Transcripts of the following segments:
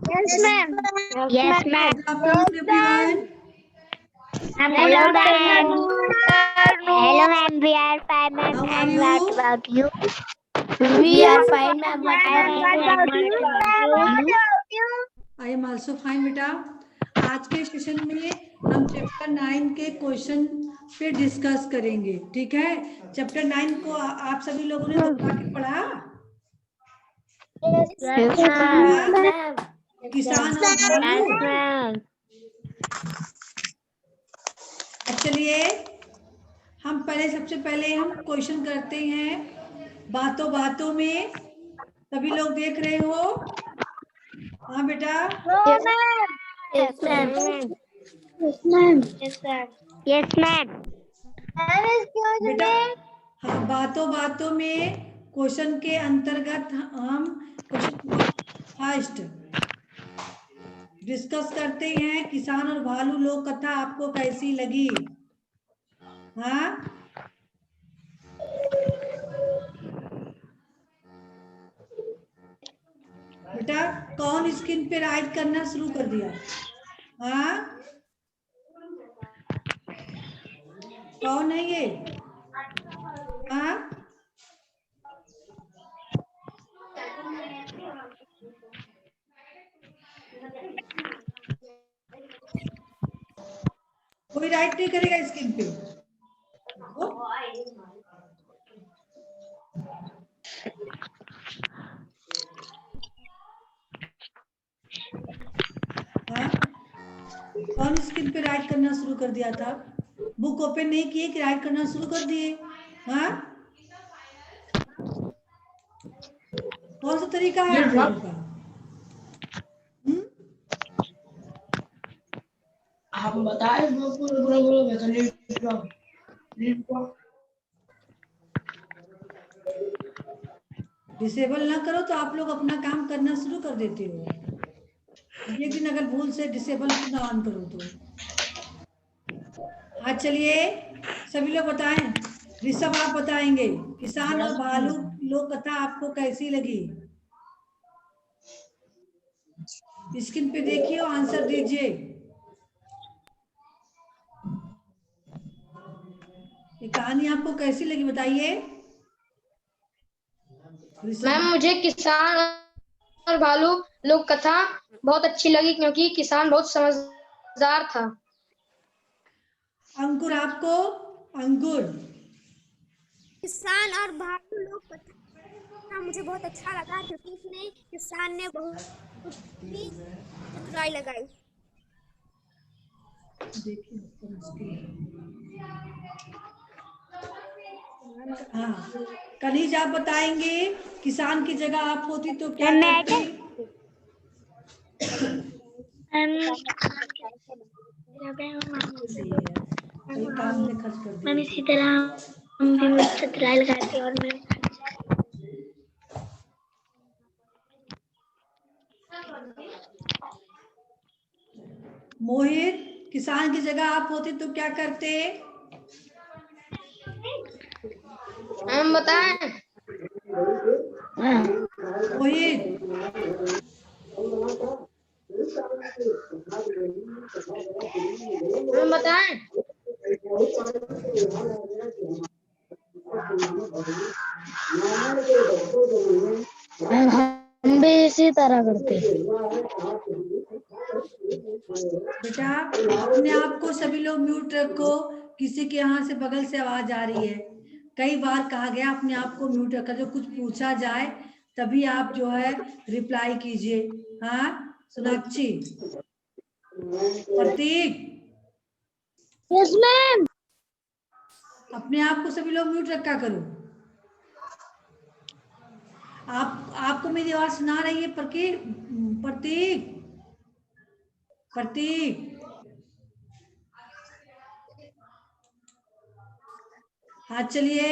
Yes, ma'am. Yes, ma'am. Good afternoon, everyone. Hello, ma'am. Hello, ma'am. We are fine, ma'am. How are And what you? about you? We are Fine, ma'am. What about you? And what about you? I am also fine, बेटा. आज के session में हम chapter 9 के question पे discuss करेंगे, ठीक है? चैप्टर 9 को आप सभी लोगों ने दोहरा के पढ़ा? Yes, ma'am. किसान और भालू। Yes, ma'am. अब चलिए हम सबसे पहले हम क्वेश्चन करते हैं बातों बातों में। सभी लोग देख रहे हो? हाँ बेटा। Yes, ma'am. Yes, ma'am. Yes, ma'am. Yes, ma'am. बेटा हाँ, बातों बातों में क्वेश्चन के अंतर्गत हम क्वेश्चन फर्स्ट डिस्कस करते हैं किसान और भालू लोक कथा आपको कैसी लगी? हाँ बेटा, कौन स्क्रीन पे राइट करना शुरू कर दिया? हाँ कौन है ये? हाँ कोई राइट नहीं करेगा स्क्रीन पे? हाँ कौन स्क्रीन पे राइट करना शुरू कर दिया था? बुक ओपन नहीं किए कि राइट करना शुरू कर दिए? हाँ कौन सा तरीका है आप लोगों का? हम बताए बोलो डिसेबल ना करो तो आप लोग अपना काम करना शुरू कर देते हो। एक दिन अगर भूल से डिसेबल ना ऑन करो तो। हाँ चलिए सभी लोग बताएं। ऋषभ आप बताएंगे किसान और भालू लोक कथा आपको कैसी लगी? स्क्रीन पे देखिए और आंसर दीजिए। ये कहानी आपको कैसी लगी बताइए। मैम मुझे किसान और भालू लोक कथा बहुत अच्छी लगी क्योंकि किसान बहुत समझदार था। अंकुर आपको? अंकुर किसान और भालू लोक कथा मुझे बहुत अच्छा लगा क्योंकि इसमें किसान ने बहुत ही चतुराई लगाई। हाँ कनीज आप बताएंगे किसान की जगह आप होती तो क्या मैं करती? काम में खर्च कर मैम इसी तरह हम भी चतुराई लगाते और मैं मोहित किसान की जगह आप होते तो क्या करते? मैम बताएं। मोहित मैम बताएं। हम भी इसी तरह करते। बेटा अपने आप को सभी लोग म्यूट रखो। किसी के यहाँ से बगल से आवाज आ रही है। कई बार कहा गया अपने आप को म्यूट रखकर जो कुछ पूछा जाए तभी आप जो है रिप्लाई कीजिए। हाँ सोनाक्षी, प्रतीक, यस मैम। अपने आप को सभी लोग म्यूट रखा करो। आपको मेरी आवाज सुना रही है? प्रतीक प्रतीक हाँ चलिए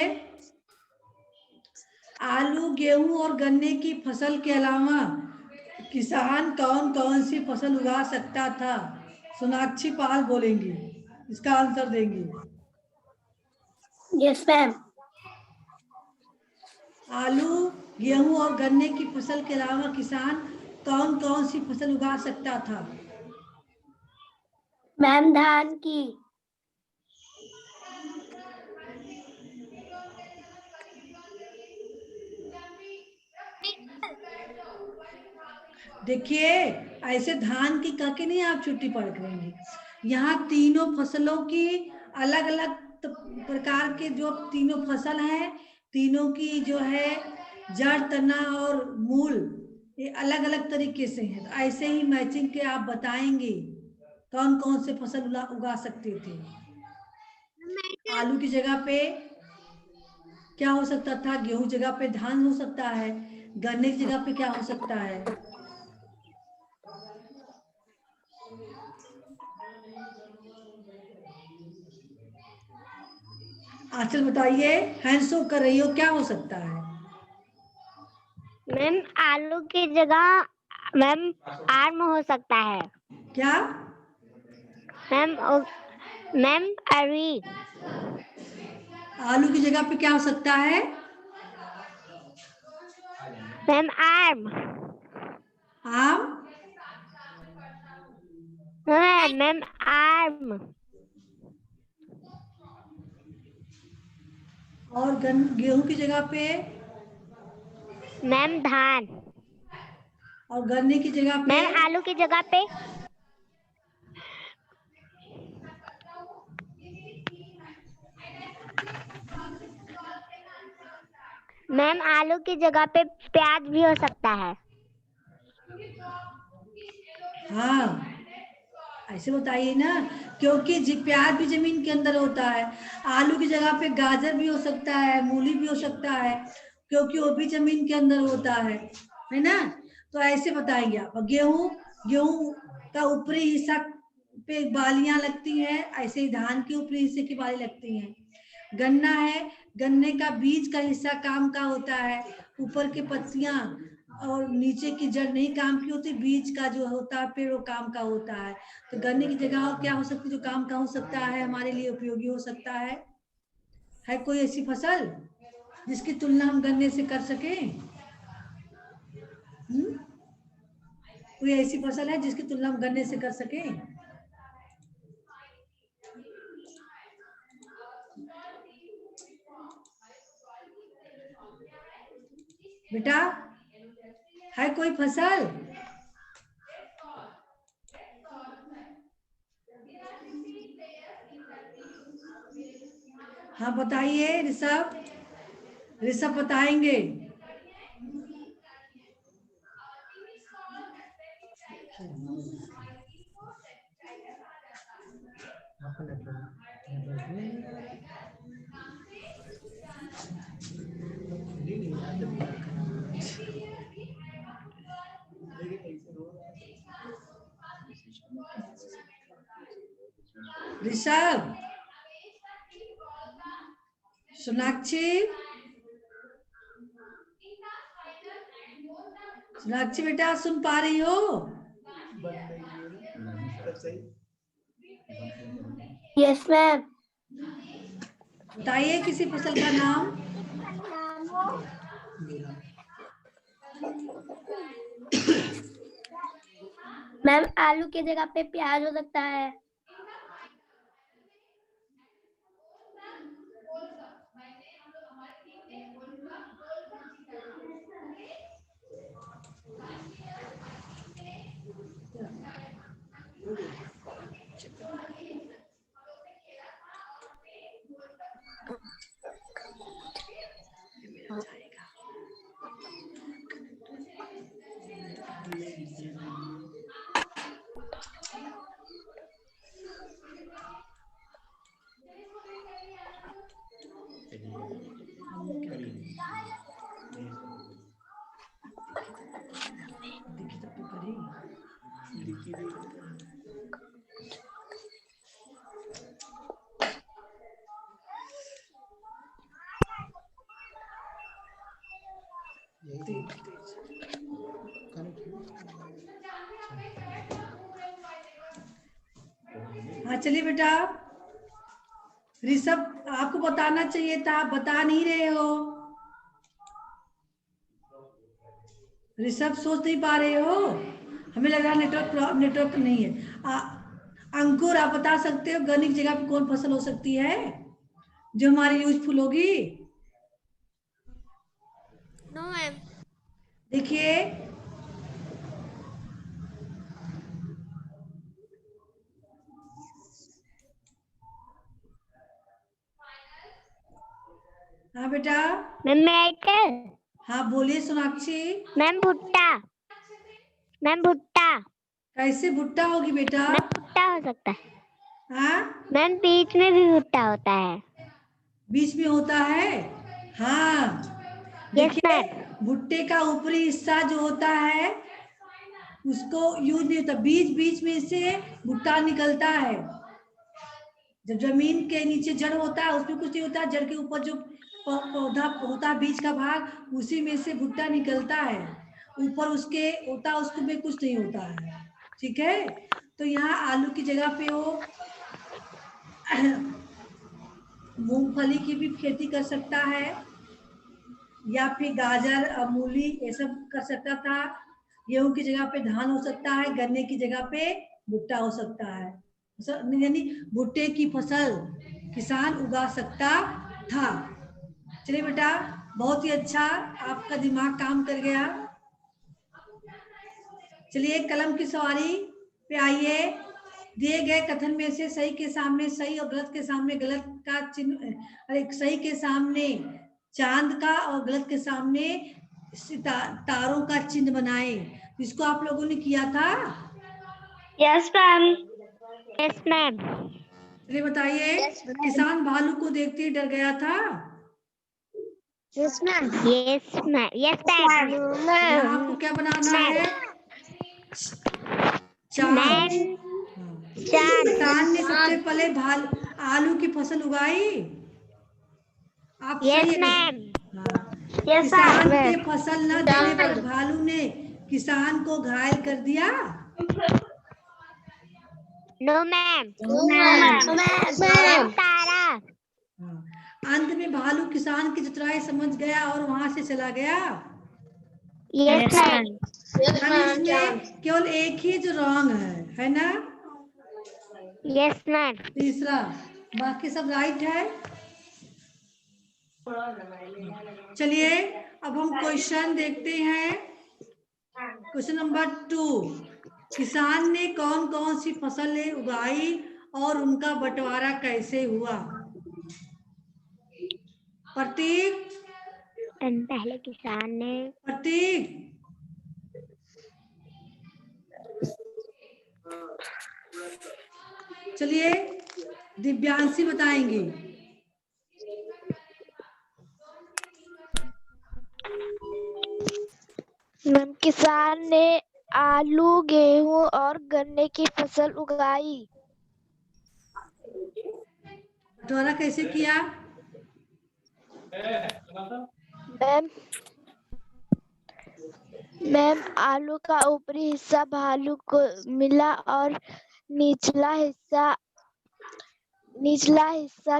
आलू गेहूं और गन्ने की फसल के अलावा किसान कौन कौन सी फसल उगा सकता था? सोनाक्षी पाल बोलेंगी, इसका आंसर देंगी। Yes ma'am. आलू गेहूं और गन्ने की फसल के अलावा किसान कौन कौन सी फसल उगा सकता था? मैम धान की। देखिए, ऐसे धान की कह के नहीं आप छुट्टी पढ़ करेंगे। यहाँ तीनों फसलों की अलग अलग प्रकार के जो तीनों फसल हैं, तीनों की जो है जड़, तना और मूल, ये अलग अलग तरीके से हैं। तो ऐसे ही मैचिंग के आप बताएंगे कौन कौन से फसल उगा सकते थे। आलू की जगह पे क्या हो सकता था? गेहूं जगह पे धान हो सकता है। गन्ने की जगह पे क्या हो सकता है? आंचल बताइए, हैंड्स अप कर रही हो, क्या हो सकता है? मैम आलू की जगह मैम आर्म हो सकता है। क्या? मैम अरी। आलू की जगह पे क्या हो सकता है? मैम आर्म। आम? मैम आर्म। और गेहूं की जगह पे? मैम धान। और गन्ने की जगह पे? मैम आलू की जगह पे मैम आलू की जगह पे प्याज भी हो सकता है। हाँ, ऐसे बताइए ना, क्योंकि प्याज भी जमीन के अंदर होता है। आलू की जगह पे गाजर भी हो सकता है, मूली भी हो सकता है, क्योंकि वो भी जमीन के अंदर होता है ना। तो ऐसे बताएंगे आप। गेहूं, गेहूं का ऊपरी हिस्सा पे बालियां लगती हैं, ऐसे ही धान के ऊपरी हिस्से की बाली लगती हैं। गन्ना है, गन्ने का बीज का हिस्सा काम का होता है, ऊपर के पत्तियां और नीचे की जड़ नहीं काम की होती, बीज का जो होता है पेड़ वो काम का होता है। तो गन्ने की जगह और क्या हो सकती है जो काम का हो सकता है, हमारे लिए उपयोगी हो सकता है कोई ऐसी फसल जिसकी तुलना हम गन्ने से कर सके? कोई ऐसी फसल है जिसकी तुलना हम गन्ने से कर सके? बेटा, है कोई फसल? हाँ बताइए ऋषभ, ऋषभ बताएंगे। ऋषभ, सोनाक्षी, सोनाक्षी बेटा सुन पा रही हो? Yes ma'am. बताइए किसी फसल का नाम। मैम आलू की जगह पे प्याज हो सकता है। हाँ चलिए बेटा, ऋषभ आपको बताना चाहिए था, आप बता नहीं रहे हो। ऋषभ सोच नहीं पा रहे हो? हमें लग रहा है नेटवर्क नहीं है। अंकुर, आप बता सकते हो गन्ने की जगह पे कौन फसल हो सकती है जो हमारी यूजफुल होगी? No ma'am. देखिए, हाँ बेटा, मैम मेटल। हाँ बोलिए सोनाक्षी। मैम भुट्टा। मैम भुट्टा। कैसे भुट्टा होगी बेटा? मैम भुट्टा हो सकता है। हाँ, मैम बीच में भी भुट्टा होता है। बीच में होता है। हाँ, यस देखिए, मैम। भुट्टे का ऊपरी हिस्सा जो होता है उसको यूज नहीं होता, बीच बीच में से भुट्टा निकलता है। जब जमीन के नीचे जड़ होता है उसमें कुछ नहीं होता, जड़ के ऊपर जो पौधा होता है बीच का भाग, उसी में से भुट्टा निकलता है। ऊपर उसके होता है उसको में कुछ नहीं होता है। ठीक है, तो यहाँ आलू की जगह पे वो मूंगफली की भी खेती कर सकता है, या फिर गाजर और मूली ये सब कर सकता था। गेहूं की जगह पे धान हो सकता है, गन्ने की जगह पे भुट्टा हो सकता है। यानी भुट्टे की फसल किसान उगा सकता था। चलिए बेटा, बहुत ही अच्छा, आपका दिमाग काम कर गया। चलिए कलम की सवारी पे आइए। दिए गए कथन में से सही के सामने सही और गलत के सामने गलत का चिन्ह, अरे सही के सामने चांद का और गलत के सामने तारों का चिन्ह बनाए। इसको आप लोगों ने किया था? Yes ma'am. Yes ma'am. चलिए बताइए, किसान भालू को देखते ही डर गया था। Yes ma'am. Yes ma'am. Yes ma'am. यहाँ आपको क्या बनाना है? चांद। मैम हाँ। चांद। किसान ने सबसे पहले आलू की फसल उगाई। आप सही यस है। मैम। हाँ। यस किसान के मैम। फसल न देने पर भालू ने किसान को घायल कर दिया। No ma'am. मैम। तारा। हाँ। अंत में भालू किसान की चतुराई समझ गया और वहां से चला गया। Yes ma'am. यानी इसमें केवल एक ही जो रॉन्ग है ना? Yes ma'am. तीसरा, बाकी सब राइट है। चलिए अब हम क्वेश्चन देखते हैं। क्वेश्चन नंबर 2, किसान ने कौन कौन सी फसलें उगाई और उनका बंटवारा कैसे हुआ? प्रतीक, पहले किसान ने प्रतीक, चलिए दिव्यांशी बताएंगे। मैम किसान ने आलू, गेहूं और गन्ने की फसल उगाई। बंटवारा कैसे किया? मैम मैम आलू का ऊपरी हिस्सा भालू को मिला और निचला हिस्सा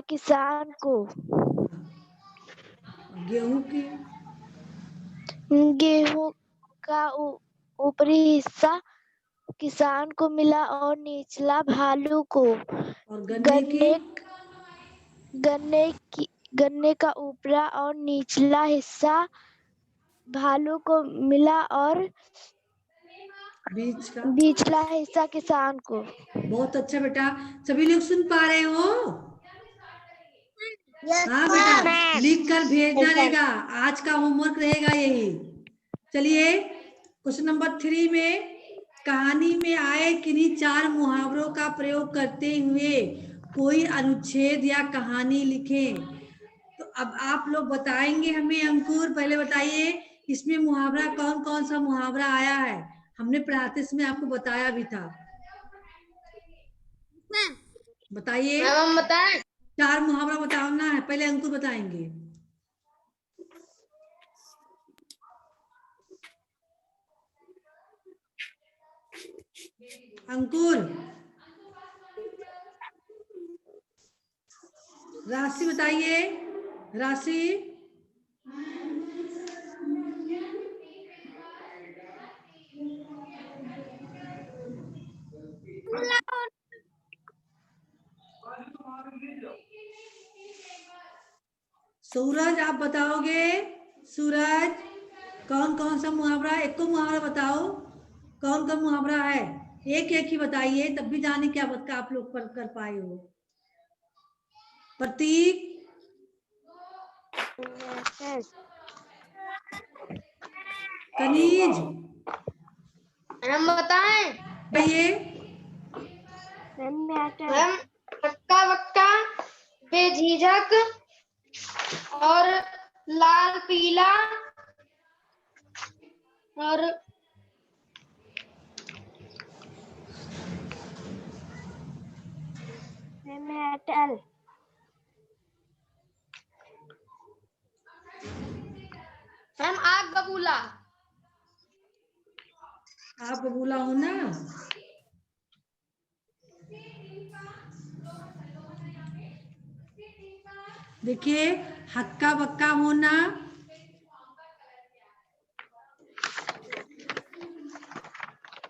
किसान को। गेहूं की? गेहूं का ऊपरी हिस्सा किसान को मिला और निचला भालू को। और गन्ने की? गन्ने का ऊपरा और निचला हिस्सा भालू को मिला और बीच का? निचला हिस्सा किसान को। बहुत अच्छा बेटा, सभी लोग सुन पा रहे हो? हाँ बेटा, मैम। लिख कर भेजना रहेगा, आज का होमवर्क रहेगा यही। चलिए क्वेश्चन नंबर 3 में कहानी में आए किन्हीं 4 मुहावरों का प्रयोग करते हुए कोई अनुच्छेद या कहानी लिखें। तो अब आप लोग बताएंगे हमें। अंकुर पहले बताइए, इसमें मुहावरा कौन कौन सा मुहावरा आया है? हमने पढ़ाते समय आपको बताया भी था। बताइए, मैम हम बताएं? 4 मुहावरा बताना है, पहले अंकुर बताएंगे। अंकुर, राशि बताइए। राशि, सूरज आप बताओगे? सूरज कौन कौन सा मुहावरा, एक को मुहावरा बताओ, कौन कौन मुहावरा है? एक एक ही बताइए तब भी जाने क्या बता आप लोग पर कर पाए हो। प्रतीक, कनीज हम बताएं? बताइए। मैम हक्का बक्का, बेझिझक और लाल पीला और मैम आग बबूला। आप बबूला हो ना? देखिए, हक्का बक्का होना,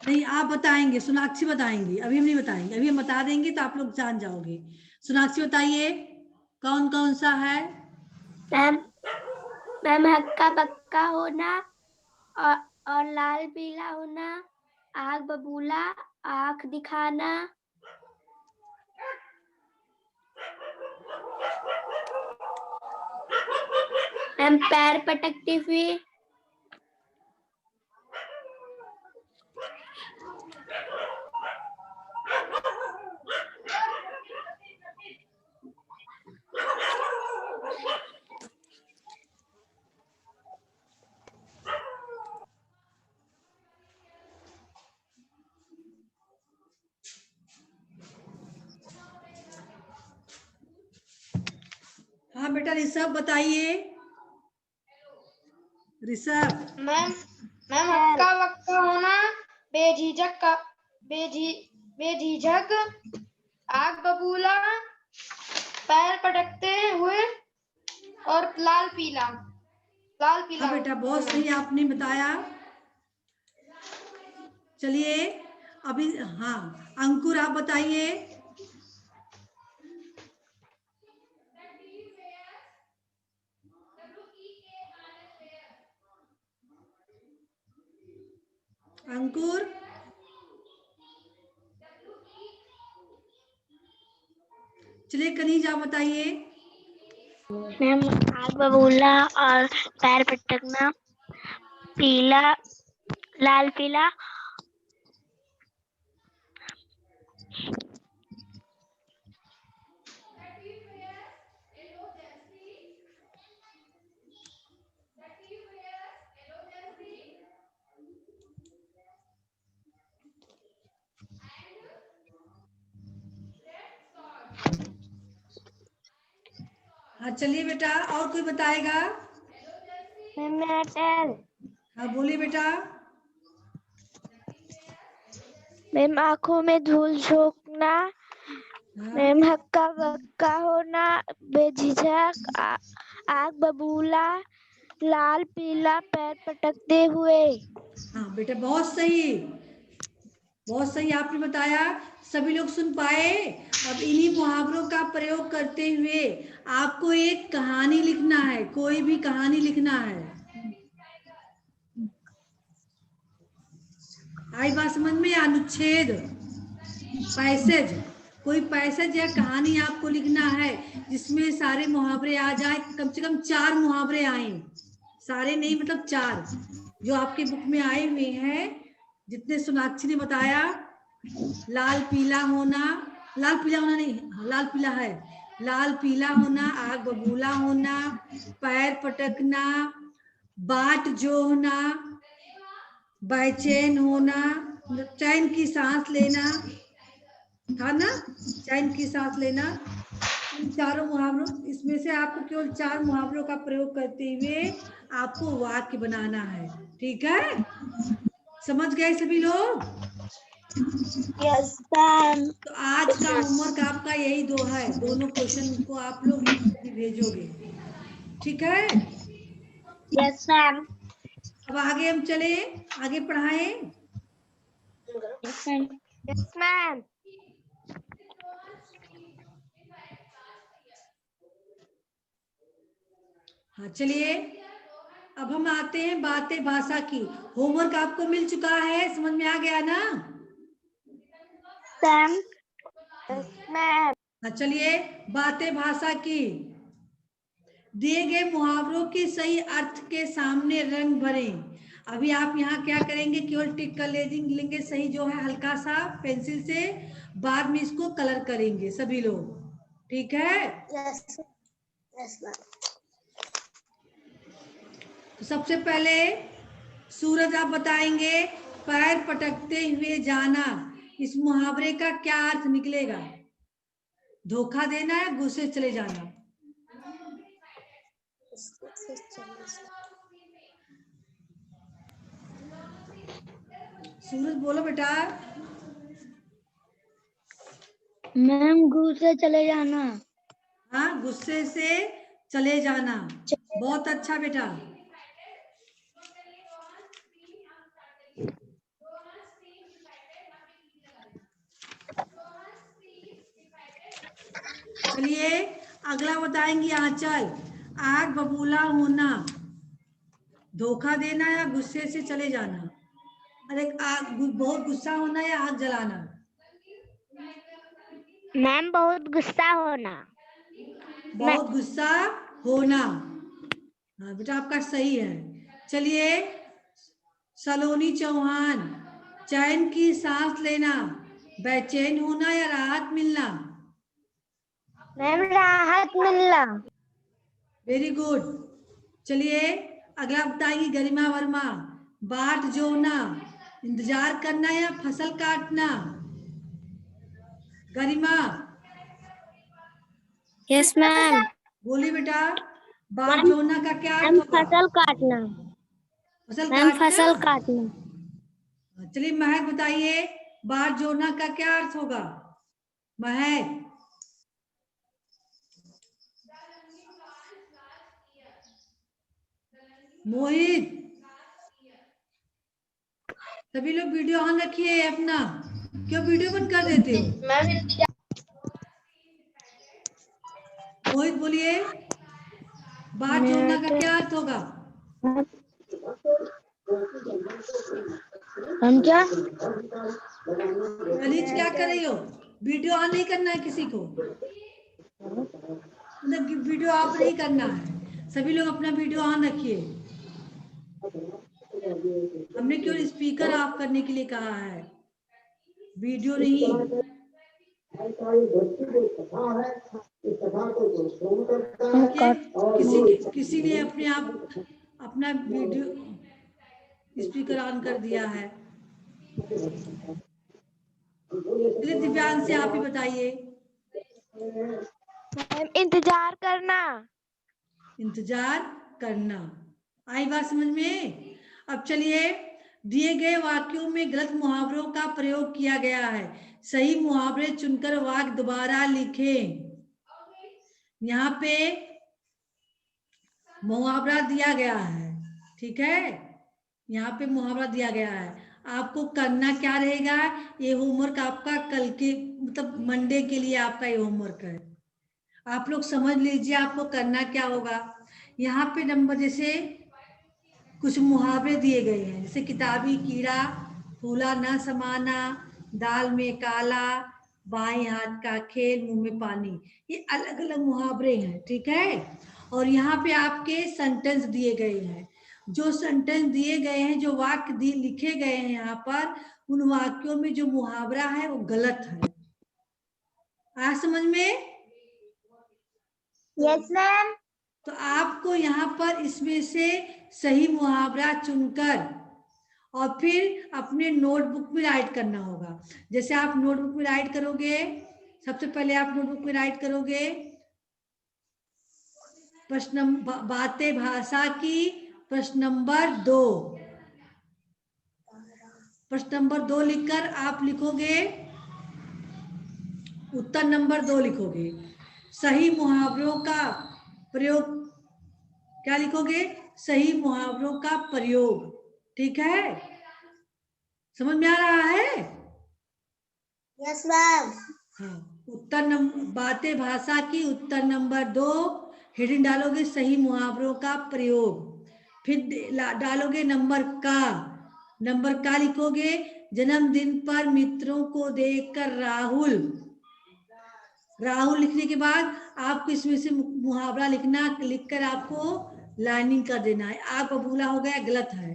नहीं आप बताएंगे, सोनाक्षी बताएंगी, अभी हम नहीं बताएंगे, अभी हम बता देंगे तो आप लोग जान जाओगे। सोनाक्षी बताइए कौन कौन सा है? मैम मैम हक्का बक्का होना और लाल पीला होना, आग बबूला, आंख दिखाना, मैम पैर पटकती हुई, हाँ बेटा ऋषभ बताइए। ऋषभ मैम हक्का बक्का होना, बेझिझक का बेझिझक, आग बबूला, पैर पटकते हुए और लाल पीला हाँ बेटा बहुत सही आपने बताया। चलिए अभी, हाँ अंकुर आप बताइए। अंकुर चलिए, कनीज आप बताइए। मैम आग बबूला और पैर पटकना, पीला लाल पीला, हाँ चलिए बेटा, और कोई बताएगा? हाँ बोलिए बेटा। मैम आंखों में धूल झोंकना, हाँ मैम हक्का बक्का होना, बेझिझक, आग बबूला, लाल पीला, पैर पटकते हुए। हाँ बेटा बहुत सही, बहुत सही आपने बताया। सभी लोग सुन पाए? अब इन्हीं मुहावरों का प्रयोग करते हुए आपको एक कहानी लिखना है, कोई भी कहानी लिखना है। आई बात समझ में? अनुच्छेद, पैसेज, कोई पैसेज या कहानी आपको लिखना है जिसमें सारे मुहावरे आ जाए, कम से कम 4 मुहावरे आए, सारे नहीं मतलब 4 जो आपके बुक में आए हुए हैं, जितने सोनाक्षी ने बताया। लाल पीला होना, लाल पीला होना नहीं, लाल पीला है, लाल पीला होना, आग बबूला होना, पैर पटकना, बाट जोहना, बेचैन होना, चैन की सांस लेना, था ना, चैन की सांस लेना। इन चारों मुहावरों, इसमें से आपको केवल 4 मुहावरों का प्रयोग करते हुए आपको वाक्य बनाना है, ठीक है? समझ गए सभी लोग? Yes ma'am. तो आज का होमवर्क आपका यही 2 है, दोनों क्वेश्चन को आप लोग लिख के भेजोगे, ठीक है? Yes ma'am. अब आगे हम चले, आगे पढ़ाएं। Yes ma'am. हाँ चलिए, अब हम आते हैं बातें भाषा की। होमवर्क आपको मिल चुका है, समझ में आ गया ना? मैम। हाँ चलिए, बातें भाषा की। दिए गए मुहावरों के सही अर्थ के सामने रंग भरें। अभी आप यहाँ क्या करेंगे, केवल टिक कर लेंगे सही जो है, हल्का सा पेंसिल से। बाद में इसको कलर करेंगे सभी लोग, ठीक है? Yes yes ma'am. तो सबसे पहले सूरज आप बताएंगे, पैर पटकते हुए जाना, इस मुहावरे का क्या अर्थ निकलेगा? धोखा देना या गुस्से चले जाना? सूरज बोलो बेटा। मैम गुस्से चले जाना। हाँ, गुस्से से चले जाना, बहुत अच्छा बेटा। चलिए अगला बताएंगी आंचल, आग बबूला होना, धोखा देना या गुस्से से चले जाना? अरे आग, बहुत गुस्सा होना या आग जलाना? मैम बहुत गुस्सा होना। बहुत गुस्सा होना। हाँ बेटा आपका सही है। चलिए सलोनी चौहान, चैन की सांस लेना, बेचैन होना या राहत मिलना? मैम राहत मिलना। Very good. चलिए अगला बताएंगी गरिमा वर्मा, बाट जोड़ना, इंतजार करना या फसल काटना? गरिमा यस मैम। बोली बेटा, बाट जोड़ना का क्या अर्थ मैम होगा? फसल काटना। फसल मैम काटना। फसल काटना। चलिए महक बताइए, बाट जोड़ना का क्या अर्थ होगा? महक। मोहित, सभी लोग वीडियो ऑन रखिए अपना, क्यों वीडियो बंद कर देते हो? मोहित बोलिए, बाट जोड़ना का क्या अर्थ होगा? हम क्या? अलीज क्या कर रही हो? वीडियो ऑन नहीं करना है किसी को, मतलब वीडियो ऑफ नहीं करना है, सभी लोग अपना वीडियो ऑन रखिए। हमने केवल स्पीकर ऑफ करने के लिए कहा है, वीडियो नहीं। किसी ने अपने आप अपना वीडियो स्पीकर ऑन कर दिया है। चलिए दिव्यांग से आप ही बताइए। इंतजार करना। इंतजार करना, आई बात समझ में? अब चलिए, दिए गए वाक्यों में गलत मुहावरों का प्रयोग किया गया है, सही मुहावरे चुनकर वाक्य दोबारा लिखें। यहाँ पे मुहावरा दिया गया है, ठीक है? यहाँ पे मुहावरा दिया गया है, आपको करना क्या रहेगा? ये होमवर्क आपका कल के मतलब मंडे के लिए आपका ये होमवर्क है, आप लोग समझ लीजिए आपको करना क्या होगा। यहाँ पे नंबर जैसे कुछ मुहावरे दिए गए हैं, जैसे किताबी कीड़ा, फूला न समाना, दाल में काला, बाएं हाथ का खेल, मुंह में पानी, ये अलग अलग मुहावरे हैं, ठीक है? और यहाँ पे आपके सेंटेंस दिए गए हैं, जो सेंटेंस दिए गए हैं, जो वाक्य लिखे गए हैं यहाँ पर, उन वाक्यों में जो मुहावरा है वो गलत है। आ समझ में? Yes ma'am. तो आपको यहाँ पर इसमें से सही मुहावरा चुनकर और फिर अपने नोटबुक में राइट करना होगा। जैसे आप नोटबुक में राइट करोगे, सबसे पहले आप नोटबुक में राइट करोगे प्रश्न बातें भाषा की प्रश्न नंबर 2, प्रश्न नंबर 2 लिखकर आप लिखोगे उत्तर नंबर 2 लिखोगे, सही मुहावरों का प्रयोग क्या लिखोगे? सही मुहावरों का प्रयोग, ठीक है? समझ में आ रहा है? Yes ma'am. हाँ, उत्तर नंबर बातें भाषा की उत्तर नंबर 2 हेडिंग डालोगे सही मुहावरों का प्रयोग, फिर डालोगे नंबर का लिखोगे, जन्मदिन पर मित्रों को देखकर राहुल लिखने के बाद आपको इसमें से मुहावरा लिखकर आपको लाइनिंग कर देना है। आग बबूला हो गया, गलत है,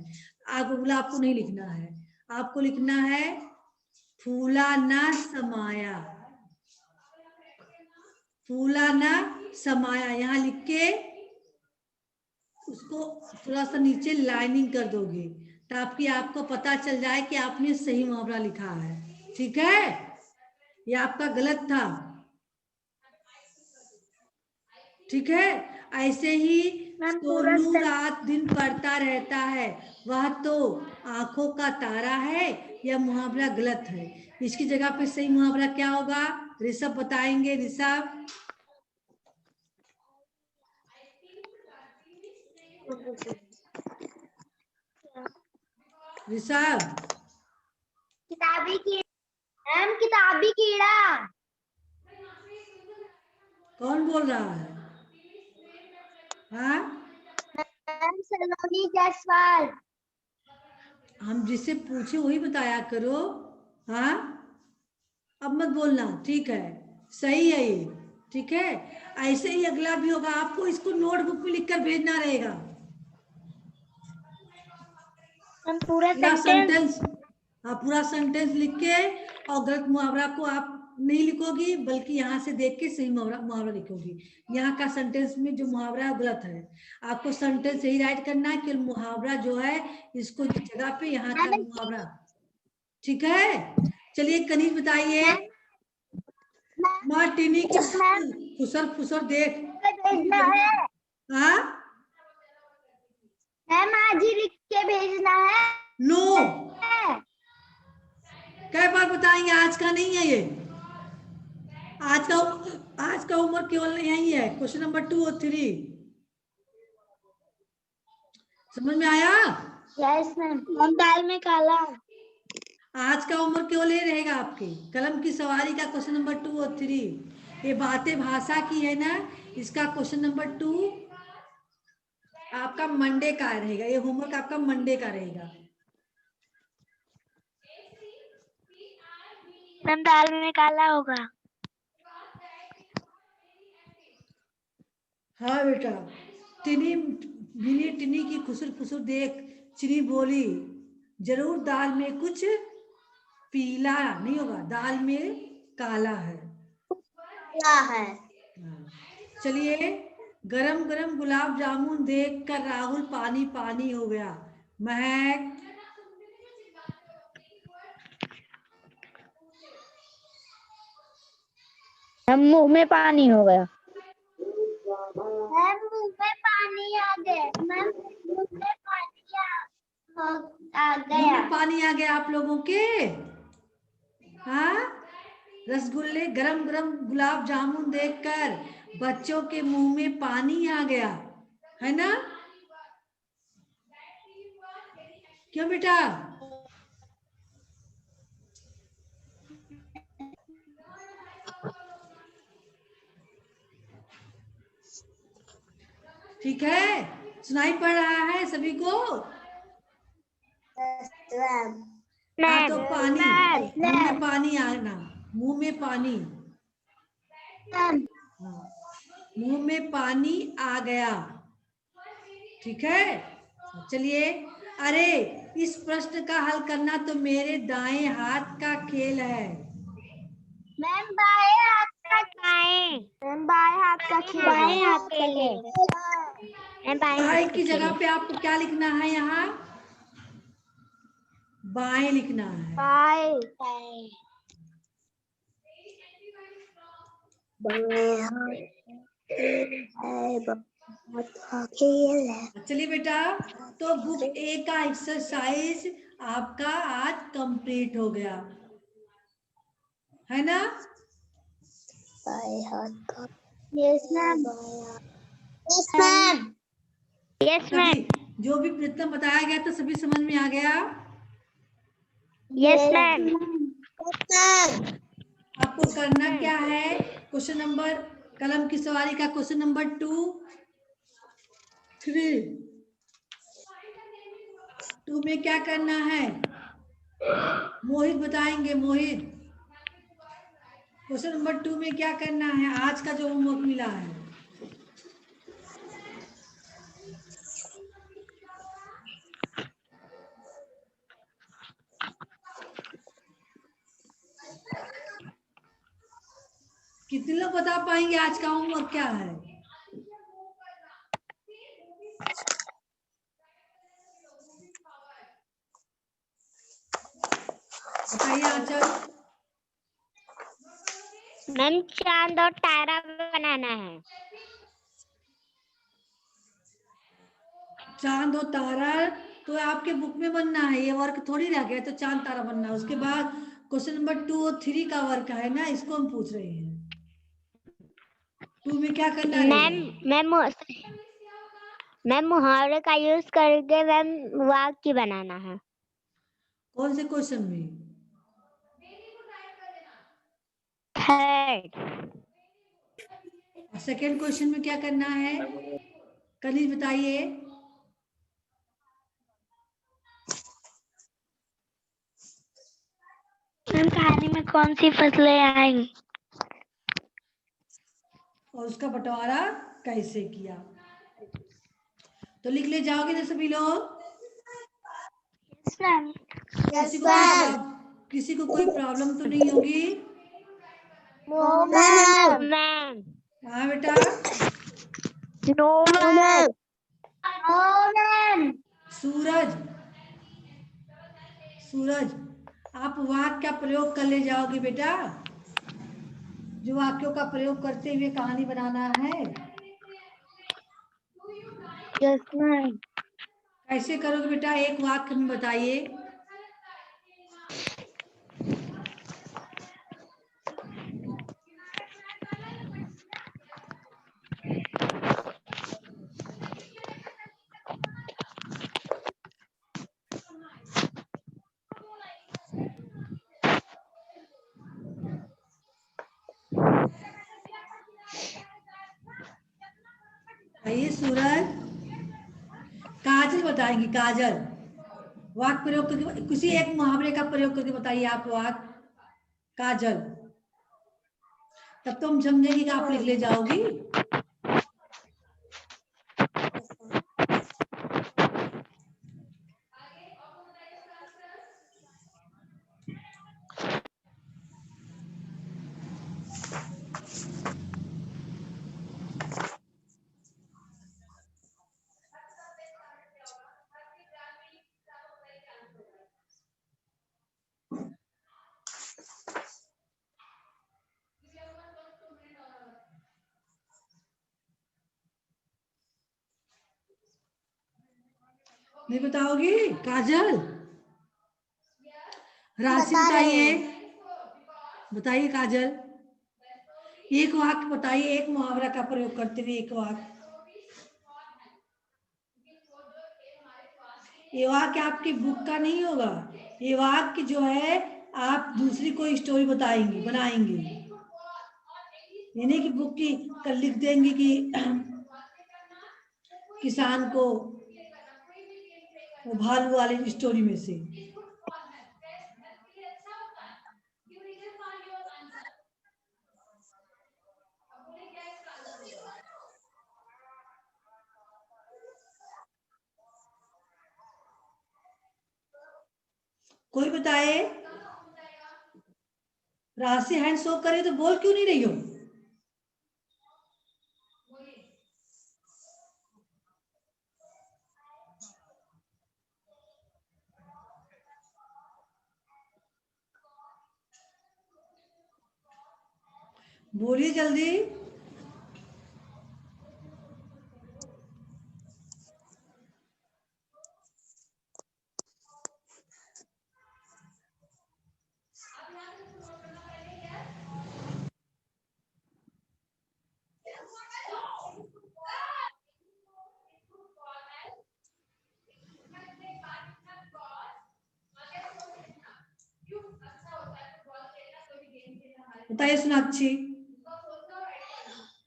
आग बबूला आपको नहीं लिखना है, आपको लिखना है फूला ना समाया, फूला ना समाया, यहाँ लिख के उसको थोड़ा सा नीचे लाइनिंग कर दोगे ताकि आपको पता चल जाए कि आपने सही मुहावरा लिखा है। ठीक है, ये आपका गलत था। ठीक है, ऐसे ही सोनू रात दिन पढ़ता रहता है, वह तो आंखों का तारा है, यह मुहावरा गलत है। इसकी जगह पे सही मुहावरा क्या होगा, ऋषभ बताएंगे। ऋषभ, किताबी कीड़ा। कौन बोल रहा है? हाँ, सलोनी जायसवाल। हम जिससे पूछे वही बताया करो। हाँ, अब मत बोलना, ठीक है, सही है ये। ठीक है, ऐसे ही अगला भी होगा, आपको इसको नोटबुक में लिखकर भेजना रहेगा। हम पूरा सेंटेंस, हाँ, पूरा सेंटेंस लिख के, और गलत मुहावरा को आप नहीं लिखोगी बल्कि यहाँ से देख के सही मुहावरा लिखोगी। यहाँ का सेंटेंस में जो मुहावरा है गलत है, आपको सेंटेंस यही राइट करना है कि मुहावरा जो है इसको जगह पे यहाँ का मुहावरा। ठीक है, चलिए कनीज बताइए। माँ टिनी की फुसर देख। हाँ मैम, आज ही लिख के भेजना है। नो, कई बार बताएंगे, आज का नहीं है ये। आज का उम्र केवल यही है, क्वेश्चन नंबर 2 और 3। समझ में आया? Yes ma'am. दाल में काला। आज का उम्र केवल ये रहेगा आपके कलम की सवारी का क्वेश्चन नंबर 2 और 3। ये बातें भाषा की है ना, इसका क्वेश्चन नंबर 2 आपका मंडे का रहेगा। ये होमवर्क आपका मंडे का रहेगा। मैम, दाल में काला होगा। हाँ बेटा, टिनी की खुसुर देख चिनी बोली, जरूर दाल में कुछ पीला नहीं होगा, दाल में काला है। चलिए, गरम गरम गुलाब जामुन देखकर राहुल पानी पानी हो गया। महक, मुंह में पानी हो गया। मैम, मुंह में पानी आ गया। मैम, मुंह में पानी आ गया। पानी आ गया आप लोगों के। हाँ, रसगुल्ले गरम गरम गुलाब जामुन देखकर बच्चों के मुंह में पानी आ गया, है ना? क्यों बेटा? ठीक है, सुनाई पड़ रहा है सभी को? हाँ, तो पानी, मुंह में पानी आना, मुंह में पानी, मुंह में पानी आ गया। ठीक है, चलिए। अरे, इस प्रश्न का हल करना तो मेरे दाएं हाथ का खेल है। मैम, बाएं हाथ का खेल। मैम, बाएं हाथ का खेल। बाएं हाथ का खेल। बाएं की जगह पे आपको क्या लिखना है? यहाँ बाएं लिखना है। बाएं। चलिए बेटा, तो बुक ए का एक्सरसाइज आपका आज कंप्लीट हो गया, है ना? Yes ma'am. Yes ma'am. Yes ma'am. जो भी प्रश्न बताया गया तो सभी समझ में आ गया? Yes ma'am. आपको करना क्या है, क्वेश्चन नंबर कलम की सवारी का क्वेश्चन नंबर 2, 3। 2 में क्या करना है? मोहित बताएंगे। मोहित, क्वेश्चन नंबर 2 में क्या करना है? आज का जो होमवर्क मिला है। कितने लोग बता पाएंगे आज का होमवर्क क्या है? बताइए आंचल। मैम चांद और तारा बनाना है। चांद और तारा तो आपके बुक में बनना है, ये वर्क थोड़ी रह गया तो चांद तारा बनना है। उसके बाद क्वेश्चन नंबर 2 और 3 का वर्क है ना, इसको हम पूछ रहे हैं। 2 में क्या करना रहेगा? मैम मुहावरे का यूज करके मैम वाक्य बनाना है। कौन से क्वेश्चन में? थर्ड। सेकेंड क्वेश्चन में क्या करना है? कनीज बताइए। मैम कहानी में कौन सी फसलें आएंगी? और उसका बंटवारा कैसे किया? तो लिख ले जाओगे ना सभी लोग? किसी को कोई प्रॉब्लम तो नहीं होगी? मैम हाँ बेटा। सूरज, सूरज, आप वाक्य का प्रयोग कर ले जाओगे बेटा। जो वाक्यों का प्रयोग करते हुए कहानी बनाना है। Yes ma'am. कैसे करोगे बेटा? एक वाक्य में बताइए। आइए सूरज। काजल बताएंगी। काजल वाक्य प्रयोग करके किसी एक मुहावरे का प्रयोग करके बताइए आप वाक्य। काजल, तब तो हम समझेंगे कि आप लिख ले जाओगी। नहीं बताओगी काजल? राशि बताइए। बताइए काजल, एक वाक्य बताइए, एक मुहावरा का प्रयोग करते हुए एक वाक्य। ये वाक्य आपकी बुक का नहीं होगा। ये वाक्य जो है आप दूसरी कोई स्टोरी बताएंगे, बनाएंगे। ये नहीं कि बुक की कल लिख देंगे कि किसान को वो भालू वाली स्टोरी में से। कोई बताए? राशि हैंड शो करे तो बोल क्यों नहीं रही हो? बोलिए जल्दी। बताइए सोनाक्षी।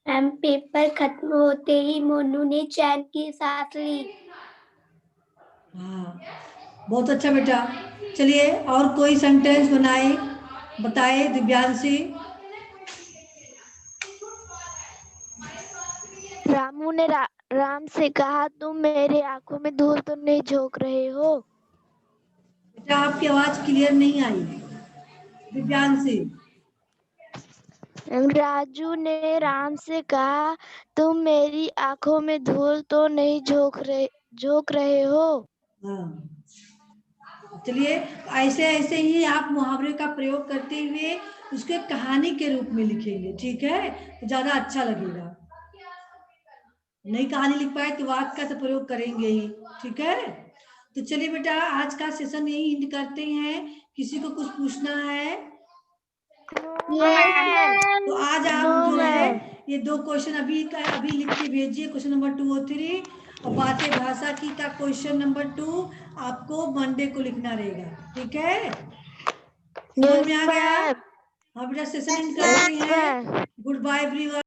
मैम पेपर खत्म होते ही मोनू ने चैन की सांस ली। हाँ, बहुत अच्छा बेटा। चलिए और कोई सेंटेंस बताए दिव्यांशी। रामू ने राम से कहा, तुम मेरी आंखों में धूल तो नहीं झोंक रहे हो? बेटा आपकी आवाज क्लियर नहीं आई दिव्यांशी। राजू ने राम से कहा, तुम मेरी आंखों में धूल तो नहीं झोंक रहे हो? हाँ, चलिए ऐसे ऐसे ही आप मुहावरे का प्रयोग करते हुए उसके कहानी के रूप में लिखेंगे, ठीक है? तो ज्यादा अच्छा लगेगा। नई कहानी लिख पाए तो वाक्य का तो प्रयोग करेंगे ही, ठीक है? तो चलिए बेटा आज का सेशन यही एंड करते हैं। किसी को कुछ पूछना है तो आज आप जो है ये 2 क्वेश्चन अभी लिख के भेजिए, क्वेश्चन नंबर 2 और 3, और बातें भाषा की का क्वेश्चन नंबर 2 आपको मंडे को लिखना रहेगा, ठीक है? समझ में आ गया? हाँ बेटा सेशन एंड करते हैं। Good bye everyone.